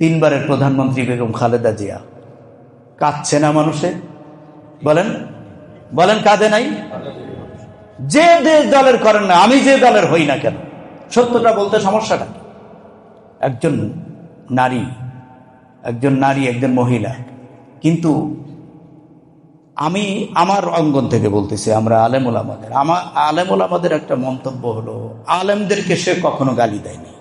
তিনবারের প্রধানমন্ত্রী বেগম খালেদা জিয়া। কাঁদছে না মানুষে? বলেন বলেন, কাঁদে নাই? যে দলের করেন না, আমি যে দলের হই না কেন, সত্যটা বলতে সমস্যাটা কি? একজন নারী, একজন মহিলা। কিন্তু আমি আমার অঙ্গন থেকে বলতেছি, আমরা আলেমুল আমাদের একটা মন্তব্য হলো, আলেমদেরকে সে কখনো গালি দেয়নি।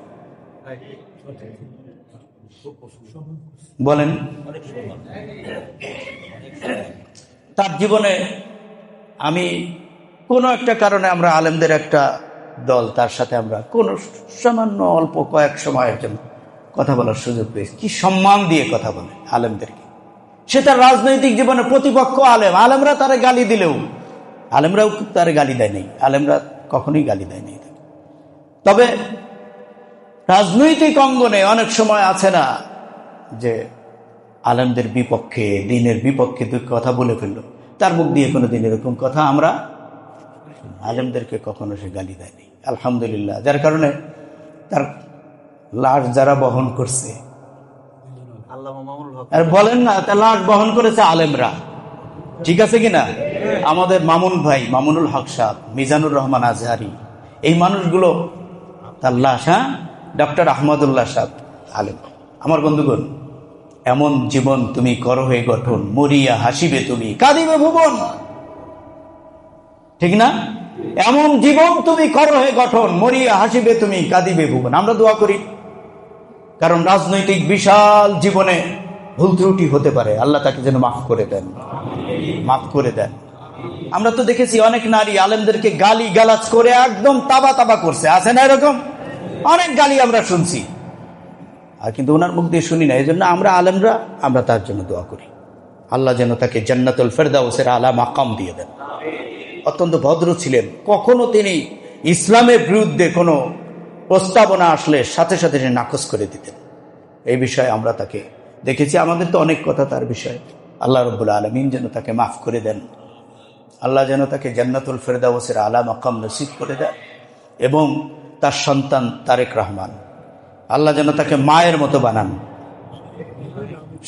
বলেন, তার জীবনে আমি কোনো একটা কারণে আমরা আলেমদের একটা দল, তার সাথে আমরা কোন সামান্য অল্প কয়েক সময়ের জন্য কথা বলার সুযোগ পেয়েছি। কি সম্মান দিয়ে কথা বলে আলেমদেরকে। সে তার রাজনৈতিক জীবনে প্রতিপক্ষ আলেমরা তারে গালি দিলেও, আলেমরাও তারে গালি দেয় নাই, আলেমরা কখনোই গালি দেয় নাই। তবে রাজনৈতিক অঙ্গনে অনেক সময় আছে না যে আলেমদের বিপক্ষে, দিনের বিপক্ষে দুই কথা বলে ফেললো, তার মুখ দিয়ে কোনো দিন এরকম কথা আমরা আলেমদেরকে কখনো সে গালি দেয়নি, আলহামদুলিল্লাহ। যার কারণে তার লাশ যারা বহন করছে, আর বলেন না, তার লাশ বহন করেছে আলেমরা, ঠিক আছে কিনা? আমাদের মামুন ভাই, মামুনুল হক সাহেব, মিজানুর রহমান আজহারি, এই মানুষগুলো তার লাশ, ডক্টর আহমদুল্লাহ সাহেব আলেম। আমার বন্ধুগণ, এমন জীবন তুমি করো হে গঠন, মরিয়া হাসিবে তুমি কাঁদিবে ভুবন, ঠিক না? এমন জীবন তুমি করো হে গঠন, মরিয়া হাসিবে তুমি কাঁদিবে ভুবন। আমরা দোয়া করি, কারণ রাজনৈতিক বিশাল জীবনে ভুল ত্রুটি হতে পারে, আল্লাহ তাকে যেন মাফ করে দেন, মাফ করে দেন। আমরা তো দেখেছি অনেক নারী আলেমদেরকে গালি গালাজ করে একদম তাবা তাবা করছে, আছে না এরকম? অনেক গালি আমরা শুনছি, আর কিন্তু ওনার মুখ দিয়ে শুনি না। এই জন্য আমরা আলেমরা, আমরা তার জন্য দোয়া করি, আল্লাহ যেন তাকে জান্নাতুল ফেরদাউসের আলা মাকাম দিয়ে দেন। অত্যন্ত ভদ্র ছিলেন, কখনো তিনি ইসলামের বিরুদ্ধে কোনো প্রস্তাবনা আসলে সাথে সাথে নাকচ করে দিতেন। এই বিষয়ে আমরা তাকে দেখেছি, আমাদের তো অনেক কথা তার বিষয়ে। আল্লাহ রাব্বুল আলামিন যেন তাকে মাফ করে দেন, আল্লাহ যেন তাকে জান্নাতুল ফেরদাউসের আলা মাকাম নসিব করে দেন, এবং তার সন্তান তারেক রহমান, আল্লাহ যেন তাকে মায়ের মতো বানান।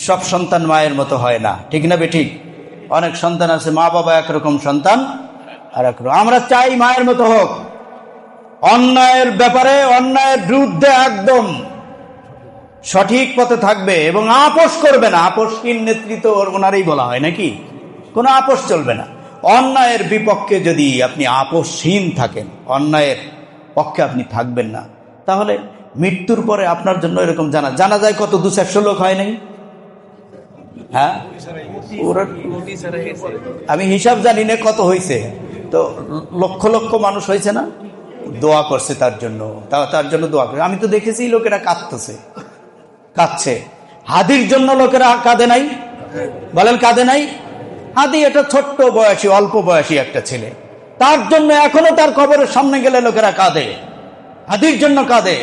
সব সন্তান মায়ের মতো হয় না, ঠিক না বেঠিক? অনেক সন্তান আছে, মা বাবা একরকম, সন্তান আর একরকম। আমরা চাই মায়ের মতো হোক, অন্যায়ের ব্যাপারে, অন্যায়ের বিরুদ্ধে একদম সঠিক পথে থাকবে এবং আপোষ করবে না। আপোষহীন নেতৃত্ব ওনারই বলা হয় নাকি? কোনো আপোষ চলবে না। অন্যায়ের বিপক্ষে যদি আপনি আপোষহীন থাকেন, অন্যায়ের পক্ষে আপনি থাকবেন না, তাহলে মৃত্যুর পরে আপনার জন্য এরকম জানা যায় কত 200 লোক হয় নাই? হ্যাঁ, আমি হিসাব জানি না কত হয়েছে, তো লক্ষ লক্ষ মানুষ হয়েছে না? দোয়া করছে তার জন্য, তার জন্য দোয়া করে। আমি তো দেখেছি লোকেরা কাঁদছে। হাদির জন্য লোকেরা কাঁদে নাই? বলেন, কাঁদে নাই? হাদি এটা ছোট্ট বয়সী, অল্প বয়সী একটা ছেলে, তার জন্য এখনো তার কবরের সামনে গেলে লোকেরা কাঁদে, হাদির জন্য কাঁদে।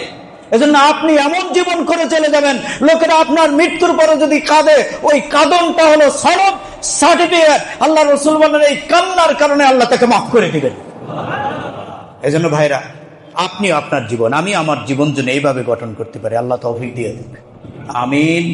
এজন্য আপনি এমন জীবন করে চলে যাবেন, লোকেরা আপনার মৃত্যুর পরে যদি কাঁদে, ওই কাঁদনটা হলো সনদ, সার্টিফিকেট। আল্লাহ রাসূল বলেন, এই কান্নার কারণে আল্লাহ তাকে মাফ করে দিবেন। এজন্য ভাইরা, আপনি আপনার জীবন, আমি আমার জীবন যেন এইভাবে গঠন করতে পারি, আল্লাহ তৌফিক দিয়ে দিন, আমিন।